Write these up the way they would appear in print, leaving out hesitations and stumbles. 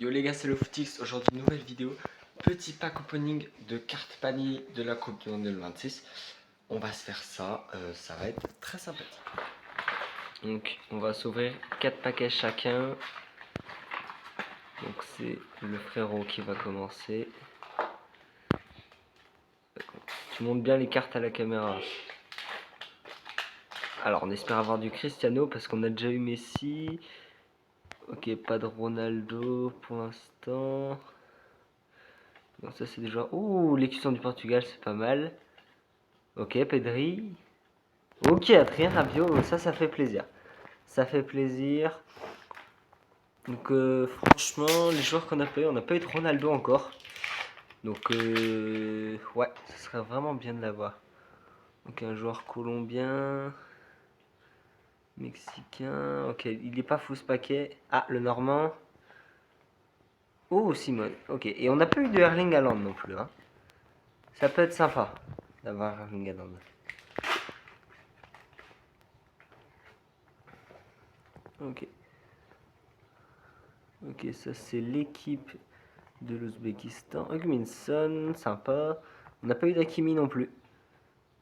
Yo les gars, c'est le Footix. Aujourd'hui, nouvelle vidéo. Petit pack opening de cartes panier de la Coupe du Monde 2026. On va se faire ça. Ça va être très sympathique. Donc, on va s'ouvrir 4 paquets chacun. Donc, c'est le frérot qui va commencer. Tu montres bien les cartes à la caméra. Alors, on espère avoir du Cristiano parce qu'on a déjà eu Messi. Ok, pas de Ronaldo pour l'instant. Donc ça c'est déjà... Ouh, l'écusson du Portugal, c'est pas mal. Ok, Pedri. Ok, Adrien Rabiot, ça fait plaisir. Ça fait plaisir. Donc franchement, les joueurs qu'on a pas eu, on n'a pas eu de Ronaldo encore. Donc ouais, ce serait vraiment bien de l'avoir. Donc un joueur colombien, mexicain. Ok, il est pas fou ce paquet. Ah, le Normand. Oh, Simone. Ok, et on n'a pas eu de Erling Haaland non plus. Hein. Ça peut être sympa d'avoir Erling Haaland. Ok. Ok, ça c'est l'équipe de l'Ouzbékistan. Hugminson, sympa. On n'a pas eu d'Akimi non plus.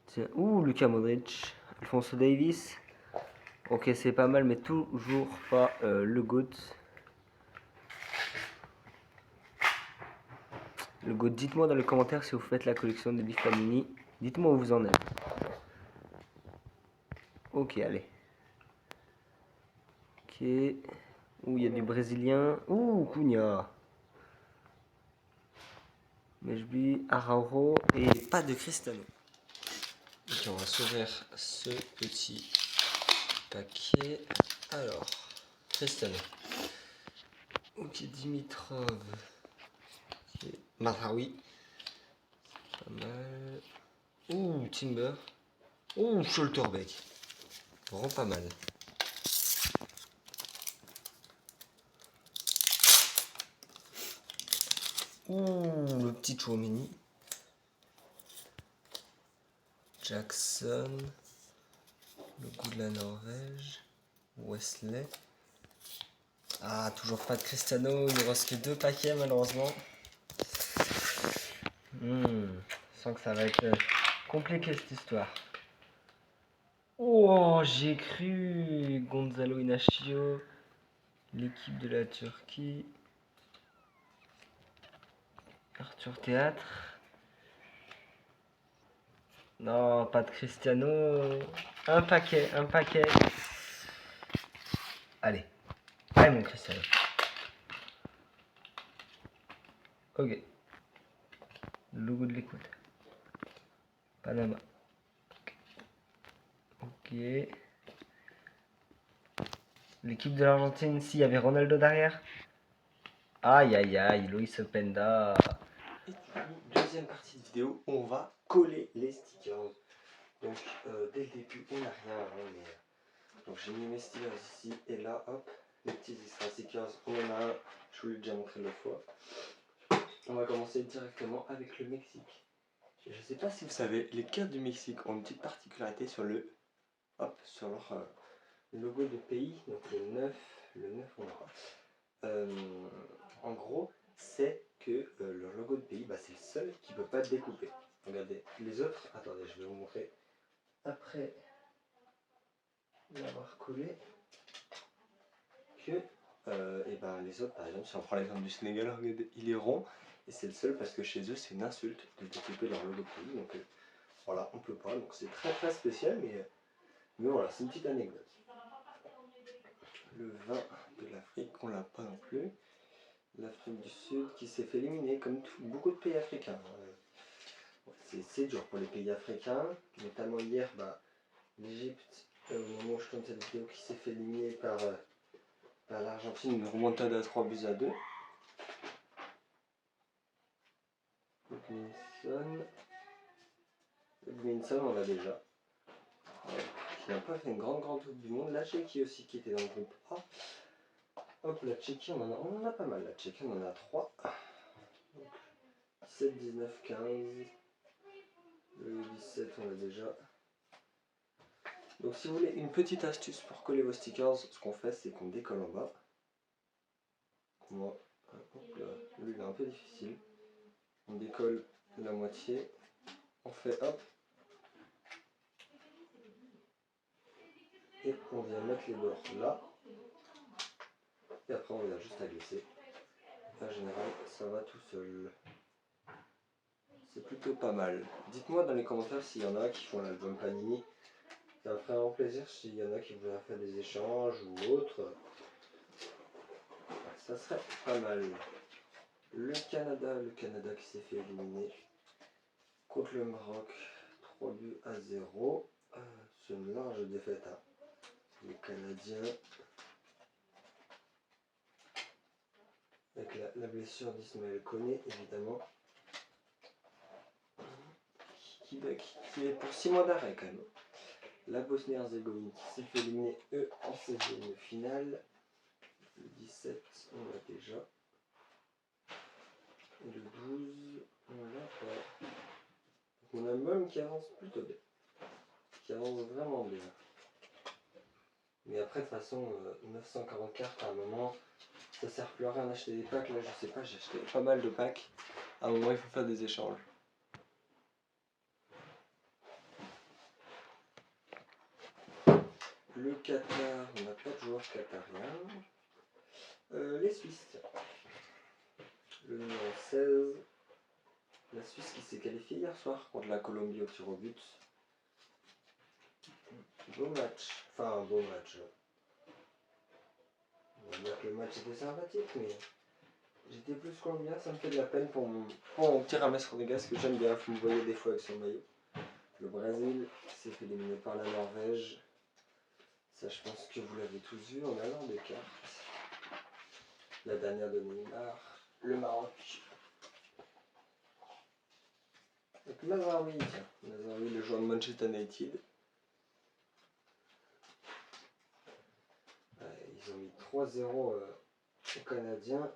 Tiens, ouh, Luka Modric. Alphonso Davis. Ok, c'est pas mal, mais toujours pas le GOAT. Le GOAT, dites-moi dans les commentaires si vous faites la collection de Panini. Dites-moi où vous en êtes. Ok, allez. Ok. Ouh, il y a du Brésilien. Ouh, Cunha. Mejbi, Araujo et pas de Cristiano. Ok, on va s'ouvrir ce petit paquet. Alors, Cristiano. Ok, Dimitrov. Ok, Marawi. Pas mal. Ouh, Timber. Ouh, Schlotterbeck. Vraiment pas mal. Ouh, le petit Chouameni. Jackson. Le goût de la Norvège. Wesley. Ah, toujours pas de Cristiano. Il nous reste que 2 paquets malheureusement. Je sens que ça va être compliqué cette histoire. Oh, j'ai cru Gonzalo Inacio, l'équipe de la Turquie. Arthur Théâtre. Non, pas de Cristiano. Un paquet, un paquet. Allez. Allez, mon Cristiano. Ok. Le logo de l'écoute. Panama. Ok. L'équipe de l'Argentine, s'il y avait Ronaldo derrière. Aïe, aïe, aïe, Luis Openda. Et du coup, deuxième partie de vidéo, on va coller les stickers. Donc, dès le début, on n'a rien. Hein, mais... Donc, j'ai mis mes stickers ici et là, hop, les petits extra stickers, on en a un. Je vous l'ai déjà montré l'autre fois. On va commencer directement avec le Mexique. Je ne sais pas si vous savez, les cartes du Mexique ont une petite particularité sur le, hop, sur leur logo de pays. Donc le 9 on aura. En gros, c'est que leur logo de pays, bah, c'est le seul qui ne peut pas être découpé. Regardez, les autres, attendez, je vais vous montrer après l'avoir collé que et ben, les autres, par exemple, si on prend l'exemple du Sénégal, regardez, il est rond et c'est le seul parce que chez eux c'est une insulte de découper leur logo de pays. Donc voilà, on peut pas, donc c'est très très spécial, mais voilà, c'est une petite anecdote. Le vin de l'Afrique, on l'a pas non plus. L'Afrique du Sud qui s'est fait éliminer comme beaucoup de pays africains. C'est dur pour les pays africains, notamment hier, bah, l'Égypte, au moment où je tourne cette vidéo, qui s'est fait éliminer par l'Argentine, une remontada à 3 buts à 2. Edmondson, on l'a déjà. Qui n'a pas fait une grande Coupe du Monde. La Tchéquie aussi qui était dans le groupe A. Hop, la Tchéquie, on en a pas mal. La Tchéquie, on en a 3. 17, 19, 15. Le 17, on l'a déjà. Donc si vous voulez une petite astuce pour coller vos stickers, ce qu'on fait, c'est qu'on décolle en bas. il est un peu difficile. On décolle la moitié, on fait hop, et on vient mettre les bords là, et après on vient juste à glisser. En général, ça va tout seul. C'est plutôt pas mal. Dites-moi dans les commentaires s'il y en a qui font l'album Panini. Ça me ferait vraiment plaisir s'il y en a qui voudraient faire des échanges ou autre. Ça serait pas mal. Le Canada qui s'est fait éliminer contre le Maroc, 3-0. C'est une large défaite. Hein. Les Canadiens, avec la blessure d'Ismaël Koné, évidemment, qui est pour 6 mois d'arrêt quand même. La Bosnie-Herzégovine qui s'est fait éliminer, eux, en 16e finale. Le 17, on l'a déjà. Et le 12, on l'a pas. On a même qui avance plutôt bien. Qui avance vraiment bien. Mais après, de toute façon, 940 cartes à un moment, ça sert plus à rien d'acheter des packs. Là, je sais pas, j'ai acheté pas mal de packs. À un moment, il faut faire des échanges. Le Qatar, on n'a pas de joueurs qatariens. Les Suisses. Le numéro 16. La Suisse qui s'est qualifiée hier soir contre la Colombie au tir au but. Beau match. Enfin, un beau match. On va dire que le match était sympathique, mais j'étais plus colombien. Ça me fait de la peine pour mon petit James Rodriguez que j'aime bien. Vous me voyez des fois avec son maillot. Le Brésil s'est fait éliminer par la Norvège. Ça, je pense que vous l'avez tous vu en allant des cartes. La dernière de Neymar. Le Maroc. Donc Mazraoui, tiens. Mazraoui, le joueur de Manchester United. Ils ont mis 3-0 aux Canadiens.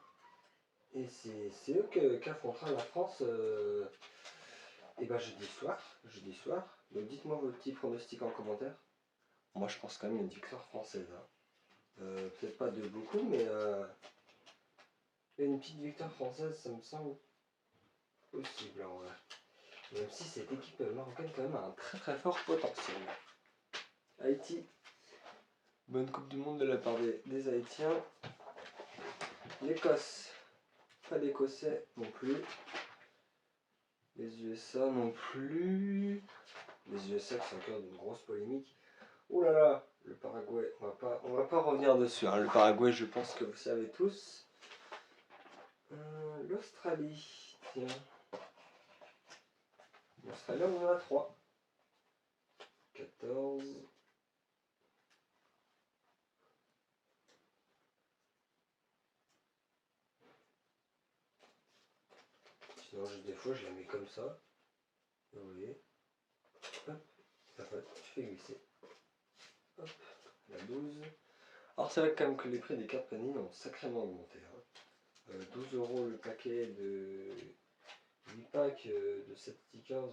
Et c'est eux qui affrontera la France et ben jeudi soir. Donc dites-moi vos petits pronostics en commentaire. Moi je pense quand même une victoire française. Hein. Peut-être pas de beaucoup, mais une petite victoire française, ça me semble possible en vrai. Même si cette équipe marocaine quand même a un très très fort potentiel. Haïti, bonne Coupe du Monde de la part des Haïtiens. L'Écosse, pas d'Écossais non plus. Les USA non plus. Les USA qui sont encore d'une grosse polémique. Oh là là, le Paraguay, on va pas revenir dessus. Hein. Le Paraguay, je pense que vous savez tous. L'Australie, tiens. L'Australie, on en a 3. 14. Sinon, des fois, je la mets comme ça. Vous voyez. Hop, ça fait, je fais glisser. Hop, la 12. Alors, c'est vrai quand même que les prix des cartes Panini ont sacrément augmenté. Hein. 12 € le paquet de 8 packs de 7 stickers.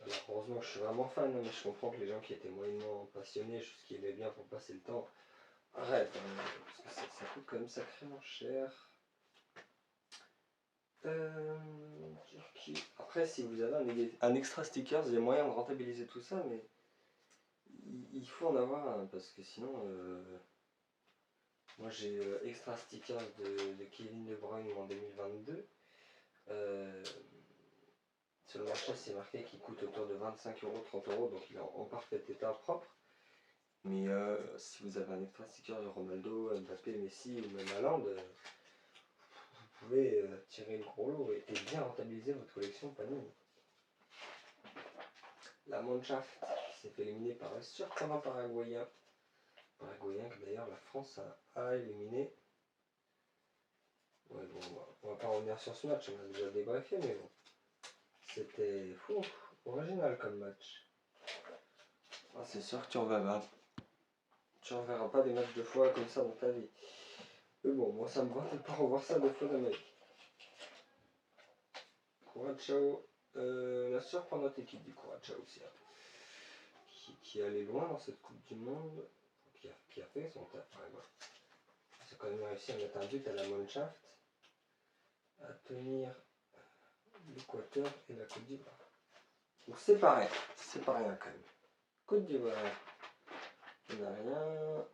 Alors, heureusement que je suis vraiment fan, hein, mais je comprends que les gens qui étaient moyennement passionnés, juste qui aimaient bien pour passer le temps, arrêtent. Hein, parce que ça coûte quand même sacrément cher. Après, si vous avez un extra stickers, il y a moyen de rentabiliser tout ça, mais il faut en avoir un, parce que sinon, moi j'ai extra stickers de Kevin De Bruyne en 2022. Sur le marché, c'est marqué qu'il coûte autour de 25 €, 30 €, donc il est en parfait état propre. Mais si vous avez un extra sticker de Ronaldo, Mbappé, Messi ou même Haaland, vous pouvez tirer le gros lot et bien rentabiliser votre collection Panini. La Mannschaft qui s'est fait éliminer par un surprenant paraguayen. Paraguayen que d'ailleurs la France a éliminé. Ouais, bon, on va pas revenir sur ce match, on a déjà débriefé, mais bon. C'était fou, original comme match. Ah, c'est sûr que tu reverras pas des matchs 2 fois comme ça dans ta vie. Mais bon, moi ça me va de pas revoir ça 2 fois dans ma vie. Curaçao, la surprenante équipe du Curaçao aussi, hein, qui est allé loin dans cette Coupe du Monde, qui a fait son taf. Ouais, c'est quand même réussi à mettre un but à la Mannschaft. à tenir l'Équateur et la Côte d'Ivoire. Donc c'est pareil, c'est pas rien quand même. Côte d'Ivoire, on n'a rien.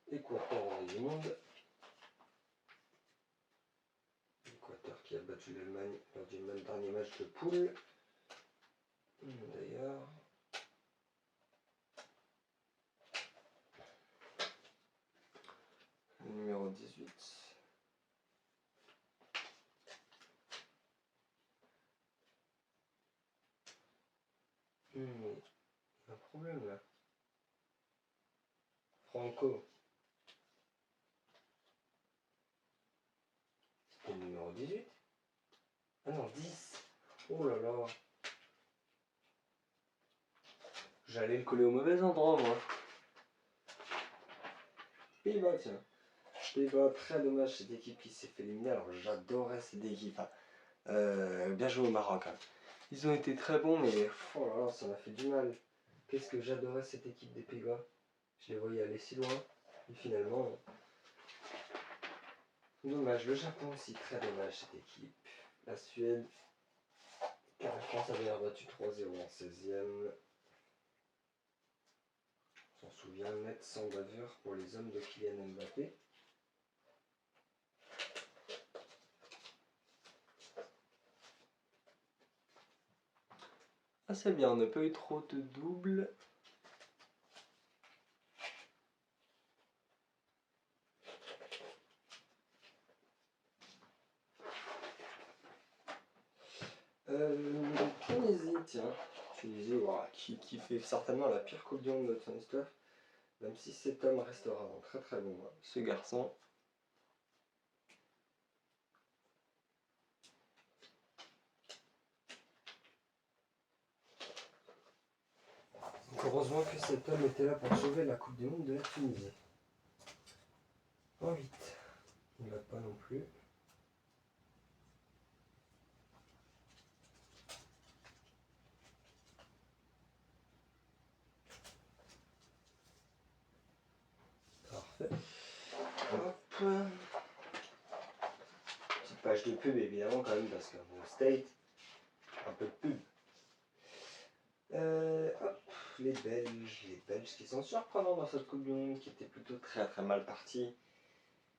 Équateur, on a du monde. L'Équateur qui a battu l'Allemagne lors du dernier match de poule. D'ailleurs. Numéro 18. Il y a un problème là. Franco. C'était le numéro 18. Ah non, 10. Oh là là. J'allais le coller au mauvais endroit moi. Pays-Bas, tiens. Pays-Bas, très dommage cette équipe qui s'est fait éliminer. Alors j'adorais cette équipe. Bien joué au Maroc. Hein. Ils ont été très bons, mais oh là là, ça m'a fait du mal. Qu'est-ce que j'adorais cette équipe des Pays-Bas. Je les voyais aller si loin. Et finalement, dommage. Le Japon aussi, très dommage cette équipe. La Suède, car la France avait battu 3-0 en 16e. On s'en souvient, net sans bavure pour les hommes de Kylian Mbappé. Ah c'est bien, on n'a pas eu trop de doubles. Tunisie, tiens. Tunisie, voilà, qui fait certainement la pire Coupe du Monde de son histoire. Même si cet homme restera un très très bon, hein, ce garçon. Donc heureusement que cet homme était là pour sauver la Coupe du Monde de la Tunisie. En 8. Il ne l'a pas non plus. Parfait. Hop. Petite page de pub évidemment quand même parce qu'on est au State. Un peu de pub. Hop, les Belges qui sont surprenants dans cette Coupe du Monde, qui était plutôt très très mal partie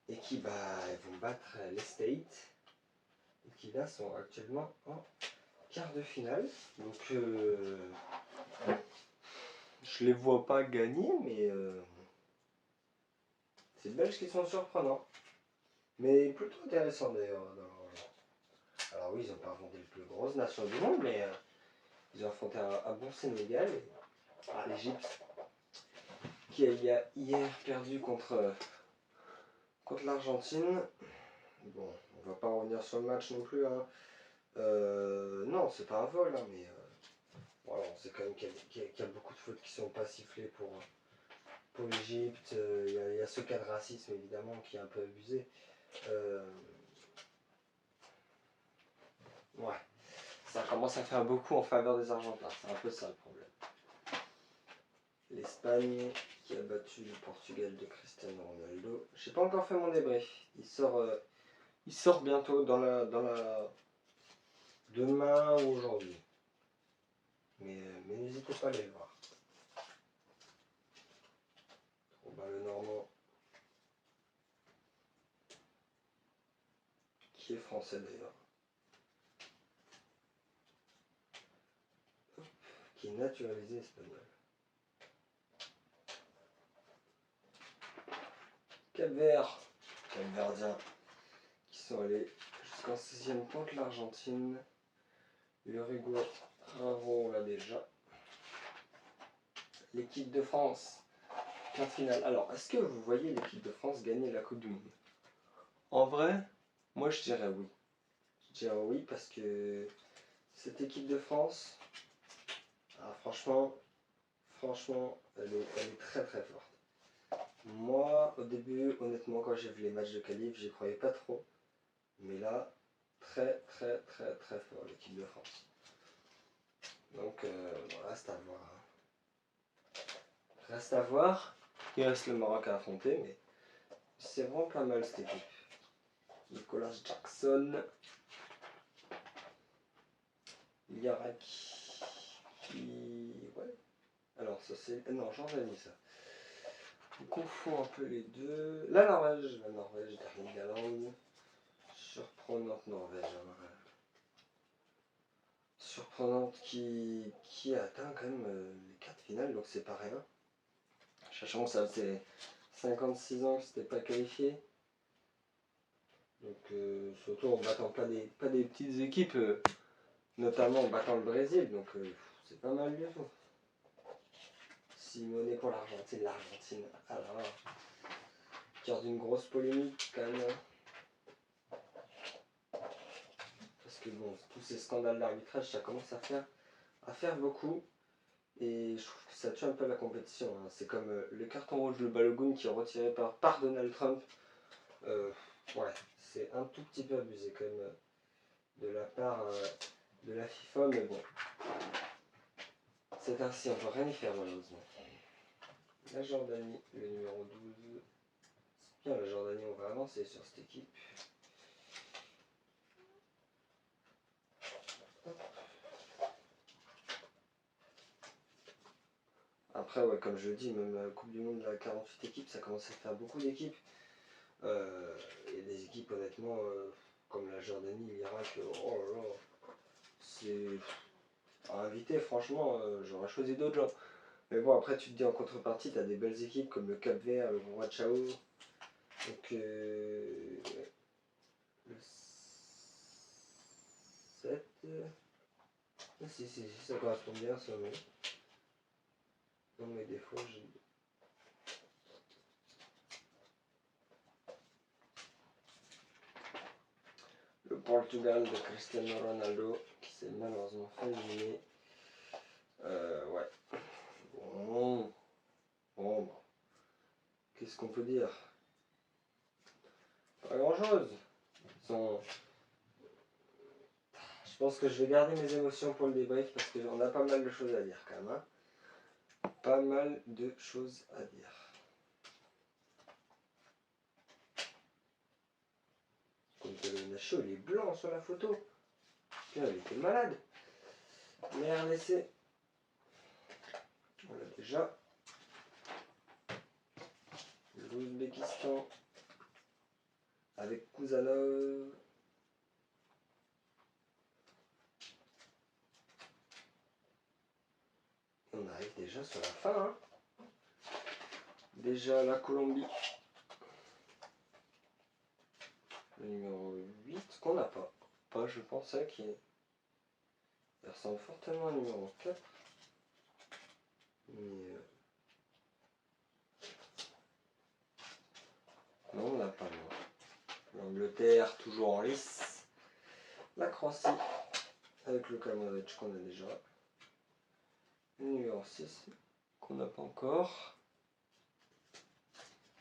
et qui vont battre les States et qui là sont actuellement en quart de finale. Donc je les vois pas gagner, mais c'est les Belges qui sont surprenants. Mais plutôt intéressant d'ailleurs. Alors oui, ils n'ont pas affronté les plus grosses nations du monde, mais ils ont affronté un bon Sénégal. Et l'Égypte qui a hier perdu contre l'Argentine. Bon, on va pas revenir sur le match non plus. Hein. Non, c'est pas un vol, hein, mais voilà, on sait quand même qu'il y a beaucoup de fautes qui sont pas sifflées pour l'Égypte. Il y a ce cas de racisme évidemment qui est un peu abusé. Ouais, ça commence à faire beaucoup en faveur des Argentins. C'est un peu ça le problème. L'Espagne qui a battu le Portugal de Cristiano Ronaldo. J'ai pas encore fait mon débrief. Il sort bientôt dans la demain ou aujourd'hui. Mais n'hésitez pas à aller le voir. Trop bas le Normand. Qui est français d'ailleurs. Qui est naturalisé espagnol. Cap-Vert. Cap-Verdiens. Qui sont allés jusqu'en 16e contre l'Argentine. L'Uruguay. Bravo, on l'a déjà. L'équipe de France. Quart finale. Alors, est-ce que vous voyez l'équipe de France gagner la Coupe du Monde? En vrai, moi je dirais oui. Je dirais oui parce que cette équipe de France, franchement, elle est très très forte. Moi, au début, honnêtement, quand j'ai vu les matchs de qualif, j'y croyais pas trop. Mais là, très très très très fort l'équipe de France. Donc, voilà, reste à voir. Reste à voir. Il reste le Maroc à affronter, mais c'est vraiment pas mal cette équipe. Nicolas Nicolas Jackson. Lirac qui... Ouais. Alors ça c'est... Non, Jordanie ça. On confond un peu les deux. La Norvège, Darling Galand. Surprenante Norvège. Hein. Surprenante qui a atteint quand même les quarts de finale, donc c'est pas rien. Sachant que ça faisait 56 ans que c'était pas qualifié. Donc surtout en battant pas des petites équipes, notamment en battant le Brésil, donc c'est pas mal du tout. Simonet pour l'Argentine, alors cœur d'une grosse polémique quand même. Parce que bon, tous ces scandales d'arbitrage, ça commence à faire beaucoup. Et je trouve que ça tue un peu la compétition. Hein. C'est comme le carton rouge de Balogun qui est retiré par Donald Trump. Ouais, c'est un tout petit peu abusé quand même de la part de la FIFA, mais bon. C'est ainsi, on ne peut rien y faire malheureusement. La Jordanie, le numéro 12. C'est bien la Jordanie, on va avancer sur cette équipe. Après, ouais, comme je le dis, même la Coupe du Monde, la 48 équipes, ça commence à faire beaucoup d'équipes. Et des équipes, honnêtement, comme la Jordanie, l'Irak, oh là là, c'est à inviter, franchement, j'aurais choisi d'autres gens. Mais bon, après, tu te dis en contrepartie, tu as des belles équipes comme le Cap Vert, le Roi Chao. Donc, le 7. Si, ça correspond bien, ça, mais. Non, mais des fois, j'ai. Le Portugal de Cristiano Ronaldo, qui s'est malheureusement fait éliminer. Ouais. Bon. Qu'est-ce qu'on peut dire? Pas grand-chose. Je pense que je vais garder mes émotions pour le débrief parce qu'on a pas mal de choses à dire quand même. Hein. Pas mal de choses à dire. Comme le Nacho, il est blanc sur la photo. Putain, il était malade. Mais RDC. Voilà déjà. L'Ouzbékistan. Avec Kouzanov. On arrive déjà sur la fin. Hein. Déjà la Colombie. Le numéro 8 qu'on n'a pas. Je pensais qu'il ressemble fortement au numéro 4. Mais non, on n'a pas le L'Angleterre toujours en lice. La Croatie avec le Modric qu'on a déjà. Le numéro 6 qu'on n'a pas encore.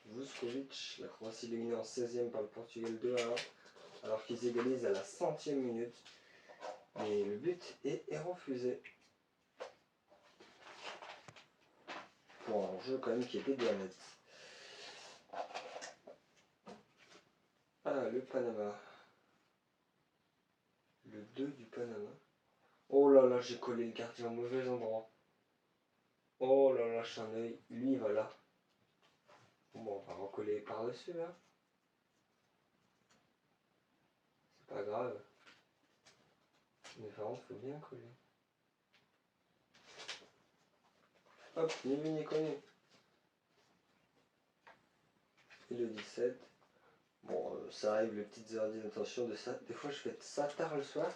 Vuskovic, la Croatie éliminée en 16e par le Portugal 2-1 alors qu'ils égalisent à la 100e minute. Et le but est refusé. Pour un jeu quand même qui était bien net. Ah, le Panama. Le 2 du Panama. Oh là là, j'ai collé le gardien au mauvais endroit. Oh là là, j'ai un œil. Lui, il va là. Bon, on va recoller par-dessus, là. C'est pas grave. Mais par contre, faut bien coller. Hop, ni vu ni connu. Et le 17. Bon, ça arrive, les petites heures d'inattention de ça. Des fois, je fais ça tard le soir.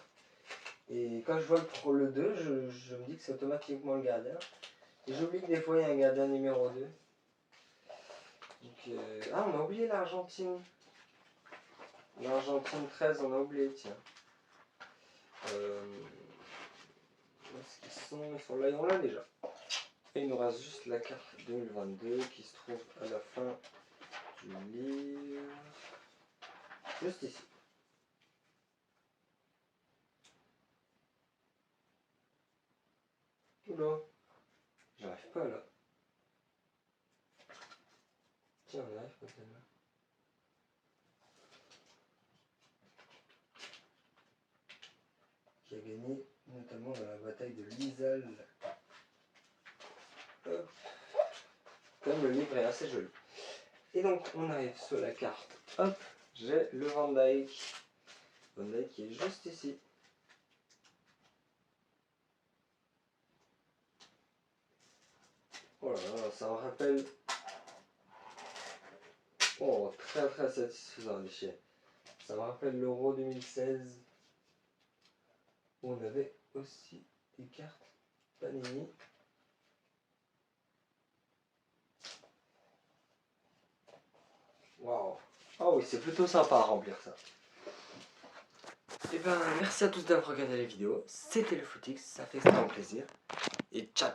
Et quand je vois le 2, je me dis que c'est automatiquement le gardien. Et j'oublie que des fois, il y a un gardien numéro 2. Donc, ah, on a oublié l'Argentine. L'Argentine 13, on a oublié, tiens. Où est-ce qu'ils sont? Ils sont là, ils sont là déjà. Et il nous reste juste la carte 2022 qui se trouve à la fin du livre. Juste ici. Oula, j'arrive pas là. Tiens, on arrive peut-être là. a gagné notamment dans la bataille de l'Isle. Hop. Comme le livre est assez joli. Et donc on arrive sur la carte. Hop, j'ai le Van Dyke. Van Dyke qui est juste ici. Oh là là, ça me rappelle. Oh, très très satisfaisant les chiens. Ça me rappelle l'Euro 2016 où on avait aussi des cartes Panini. Waouh! Ah oui, c'est plutôt sympa à remplir ça. Et ben, merci à tous d'avoir regardé la vidéo. C'était le Footix, ça fait extrêmement plaisir. Et ciao!